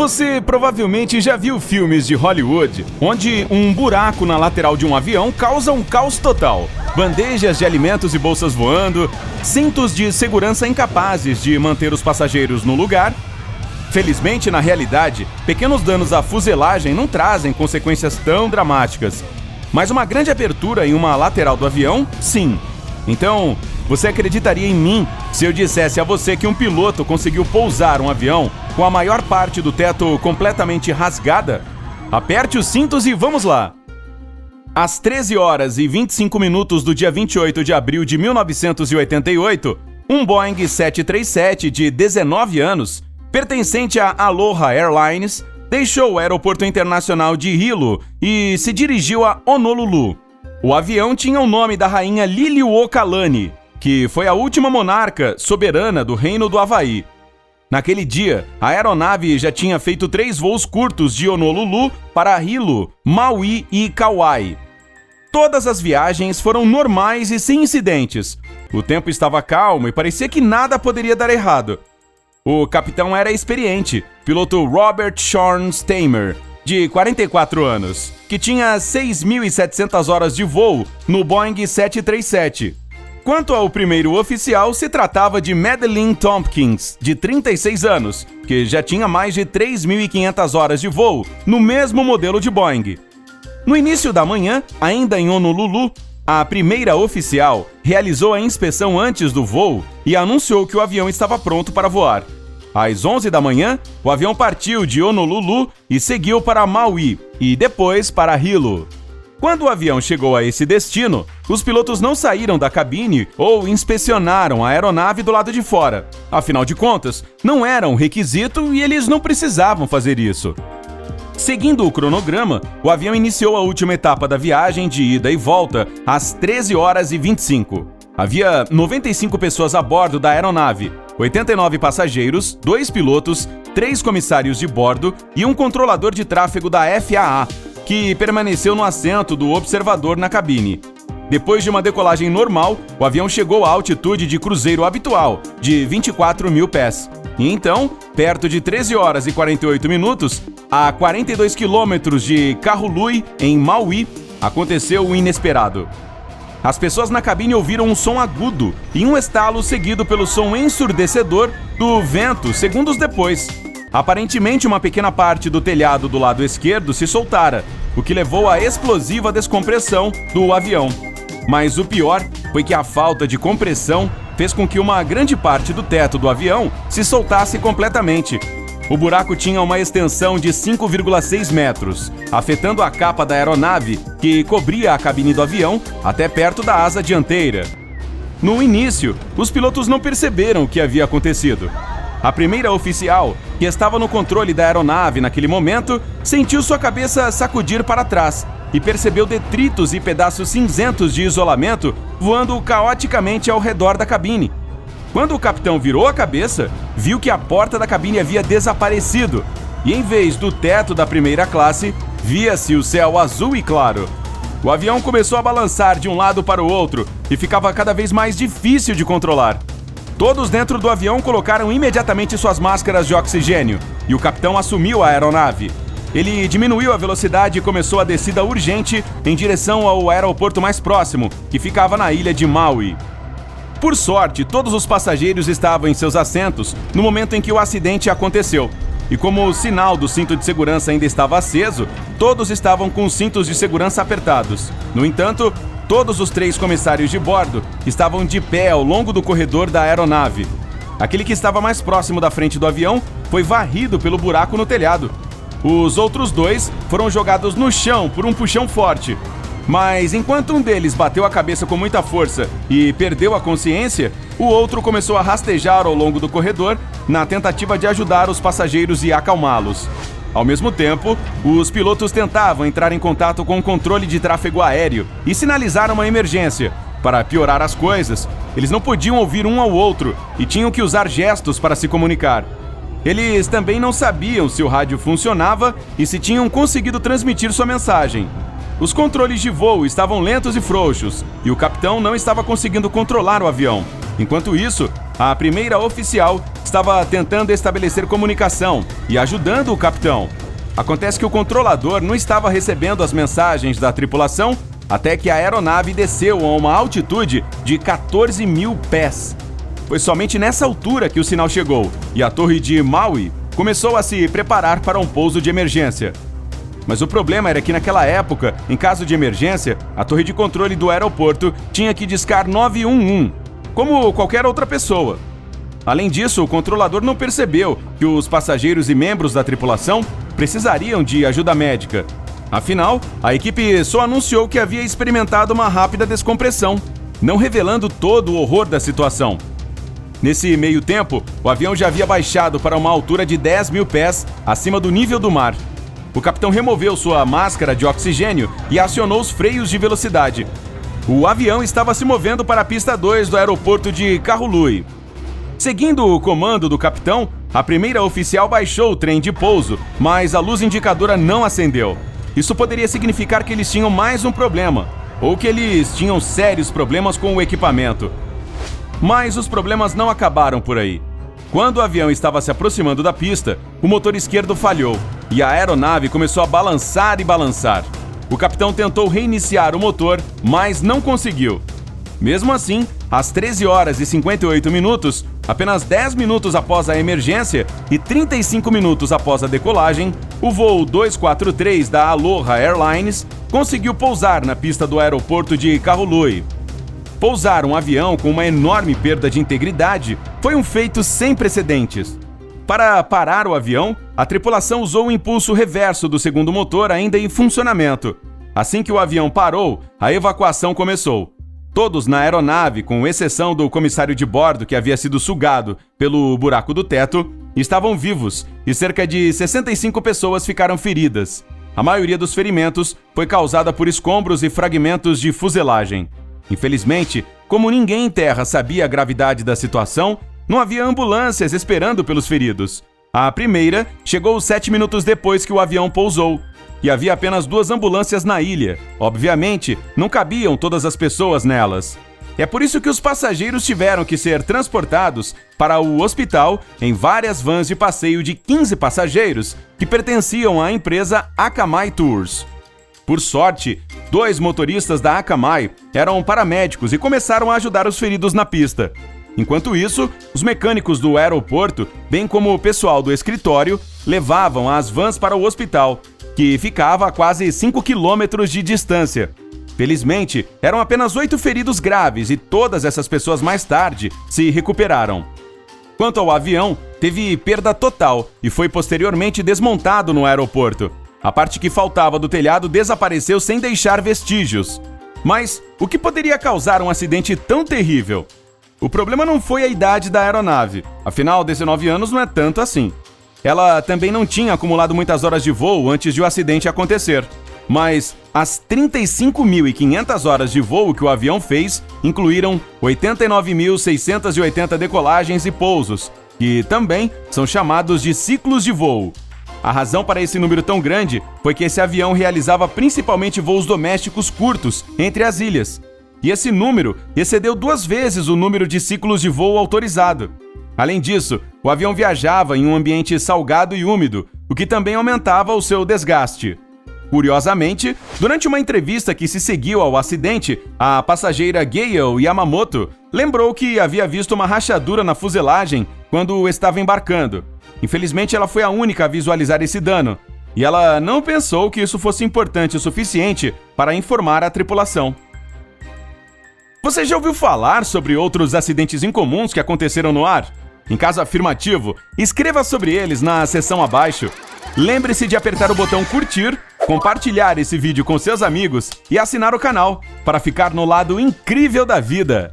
Você provavelmente já viu filmes de Hollywood, onde um buraco na lateral de um avião causa um caos total. Bandejas de alimentos e bolsas voando, cintos de segurança incapazes de manter os passageiros no lugar. Felizmente, na realidade, pequenos danos à fuselagem não trazem consequências tão dramáticas. Mas uma grande abertura em uma lateral do avião, sim. Então, você acreditaria em mim se eu dissesse a você que um piloto conseguiu pousar um avião com a maior parte do teto completamente rasgada? Aperte os cintos e vamos lá! Às 13 horas e 25 minutos do dia 28 de abril de 1988, um Boeing 737 de 19 anos, pertencente à Aloha Airlines, deixou o aeroporto internacional de Hilo e se dirigiu a Honolulu. O avião tinha o nome da rainha Liliuokalani, que foi a última monarca soberana do Reino do Havaí. Naquele dia, a aeronave já tinha feito 3 voos curtos de Honolulu para Hilo, Maui e Kauai. Todas as viagens foram normais e sem incidentes. O tempo estava calmo e parecia que nada poderia dar errado. O capitão era experiente, piloto Robert Schornsteimer, de 44 anos, que tinha 6.700 horas de voo no Boeing 737. Quanto ao primeiro oficial, se tratava de Madeleine Tompkins, de 36 anos, que já tinha mais de 3.500 horas de voo no mesmo modelo de Boeing. No início da manhã, ainda em Honolulu, a primeira oficial realizou a inspeção antes do voo e anunciou que o avião estava pronto para voar. Às 11 da manhã, o avião partiu de Honolulu e seguiu para Maui e depois para Hilo. Quando o avião chegou a esse destino, os pilotos não saíram da cabine ou inspecionaram a aeronave do lado de fora. Afinal de contas, não era um requisito e eles não precisavam fazer isso. Seguindo o cronograma, o avião iniciou a última etapa da viagem de ida e volta às 13 horas e 25. Havia 95 pessoas a bordo da aeronave, 89 passageiros, 2 pilotos, 3 comissários de bordo e um controlador de tráfego da FAA, que permaneceu no assento do observador na cabine. Depois de uma decolagem normal, o avião chegou à altitude de cruzeiro habitual, de 24 mil pés. E então, perto de 13 horas e 48 minutos, a 42 quilômetros de Kahului, em Maui, aconteceu o inesperado. As pessoas na cabine ouviram um som agudo e um estalo seguido pelo som ensurdecedor do vento segundos depois. Aparentemente, uma pequena parte do telhado do lado esquerdo se soltara, o que levou à explosiva descompressão do avião. Mas o pior foi que a falta de compressão fez com que uma grande parte do teto do avião se soltasse completamente. O buraco tinha uma extensão de 5,6 metros, afetando a capa da aeronave, que cobria a cabine do avião até perto da asa dianteira. No início, os pilotos não perceberam o que havia acontecido. A primeira oficial, que estava no controle da aeronave naquele momento, sentiu sua cabeça sacudir para trás e percebeu detritos e pedaços cinzentos de isolamento voando caoticamente ao redor da cabine. Quando o capitão virou a cabeça, viu que a porta da cabine havia desaparecido e, em vez do teto da primeira classe, via-se o céu azul e claro. O avião começou a balançar de um lado para o outro e ficava cada vez mais difícil de controlar. Todos dentro do avião colocaram imediatamente suas máscaras de oxigênio e o capitão assumiu a aeronave. Ele diminuiu a velocidade e começou a descida urgente em direção ao aeroporto mais próximo, que ficava na ilha de Maui. Por sorte, todos os passageiros estavam em seus assentos no momento em que o acidente aconteceu. E como o sinal do cinto de segurança ainda estava aceso, todos estavam com os cintos de segurança apertados. No entanto, todos os 3 comissários de bordo estavam de pé ao longo do corredor da aeronave. Aquele que estava mais próximo da frente do avião foi varrido pelo buraco no telhado. Os outros 2 foram jogados no chão por um puxão forte. Mas enquanto um deles bateu a cabeça com muita força e perdeu a consciência, o outro começou a rastejar ao longo do corredor na tentativa de ajudar os passageiros e acalmá-los. Ao mesmo tempo, os pilotos tentavam entrar em contato com o controle de tráfego aéreo e sinalizaram uma emergência. Para piorar as coisas, eles não podiam ouvir um ao outro e tinham que usar gestos para se comunicar. Eles também não sabiam se o rádio funcionava e se tinham conseguido transmitir sua mensagem. Os controles de voo estavam lentos e frouxos, e o capitão não estava conseguindo controlar o avião. Enquanto isso, a primeira oficial estava tentando estabelecer comunicação e ajudando o capitão. Acontece que o controlador não estava recebendo as mensagens da tripulação até que a aeronave desceu a uma altitude de 14 mil pés. Foi somente nessa altura que o sinal chegou e a torre de Maui começou a se preparar para um pouso de emergência. Mas o problema era que naquela época, em caso de emergência, a torre de controle do aeroporto tinha que discar 911, como qualquer outra pessoa. Além disso, o controlador não percebeu que os passageiros e membros da tripulação precisariam de ajuda médica. Afinal, a equipe só anunciou que havia experimentado uma rápida descompressão, não revelando todo o horror da situação. Nesse meio tempo, o avião já havia baixado para uma altura de 10 mil pés acima do nível do mar. O capitão removeu sua máscara de oxigênio e acionou os freios de velocidade. O avião estava se movendo para a pista 2 do aeroporto de Kahului. Seguindo o comando do capitão, a primeira oficial baixou o trem de pouso, mas a luz indicadora não acendeu. Isso poderia significar que eles tinham mais um problema, ou que eles tinham sérios problemas com o equipamento. Mas os problemas não acabaram por aí. Quando o avião estava se aproximando da pista, o motor esquerdo falhou e a aeronave começou a balançar e balançar. O capitão tentou reiniciar o motor, mas não conseguiu. Mesmo assim, às 13 horas e 58 minutos, apenas 10 minutos após a emergência e 35 minutos após a decolagem, o voo 243 da Aloha Airlines conseguiu pousar na pista do aeroporto de Kahului. Pousar um avião com uma enorme perda de integridade foi um feito sem precedentes. Para parar o avião, a tripulação usou o impulso reverso do segundo motor ainda em funcionamento. Assim que o avião parou, a evacuação começou. Todos na aeronave, com exceção do comissário de bordo que havia sido sugado pelo buraco do teto, estavam vivos e cerca de 65 pessoas ficaram feridas. A maioria dos ferimentos foi causada por escombros e fragmentos de fuselagem. Infelizmente, como ninguém em terra sabia a gravidade da situação, não havia ambulâncias esperando pelos feridos. A primeira chegou 7 minutos depois que o avião pousou, e havia apenas 2 ambulâncias na ilha. Obviamente, não cabiam todas as pessoas nelas. É por isso que os passageiros tiveram que ser transportados para o hospital em várias vans de passeio de 15 passageiros que pertenciam à empresa Akamai Tours. Por sorte, 2 motoristas da Akamai eram paramédicos e começaram a ajudar os feridos na pista. Enquanto isso, os mecânicos do aeroporto, bem como o pessoal do escritório, levavam as vans para o hospital, que ficava a quase 5 quilômetros de distância. Felizmente, eram apenas 8 feridos graves e todas essas pessoas mais tarde se recuperaram. Quanto ao avião, teve perda total e foi posteriormente desmontado no aeroporto. A parte que faltava do telhado desapareceu sem deixar vestígios. Mas o que poderia causar um acidente tão terrível? O problema não foi a idade da aeronave, afinal 19 anos não é tanto assim. Ela também não tinha acumulado muitas horas de voo antes de o acidente acontecer. Mas as 35.500 horas de voo que o avião fez incluíram 89.680 decolagens e pousos, que também são chamados de ciclos de voo. A razão para esse número tão grande foi que esse avião realizava principalmente voos domésticos curtos entre as ilhas. E esse número excedeu 2 vezes o número de ciclos de voo autorizado. Além disso, o avião viajava em um ambiente salgado e úmido, o que também aumentava o seu desgaste. Curiosamente, durante uma entrevista que se seguiu ao acidente, a passageira Gayle Yamamoto lembrou que havia visto uma rachadura na fuselagem quando estava embarcando. Infelizmente, ela foi a única a visualizar esse dano, e ela não pensou que isso fosse importante o suficiente para informar a tripulação. Você já ouviu falar sobre outros acidentes incomuns que aconteceram no ar? Em caso afirmativo, escreva sobre eles na seção abaixo. Lembre-se de apertar o botão curtir, compartilhar esse vídeo com seus amigos e assinar o canal para ficar no lado incrível da vida.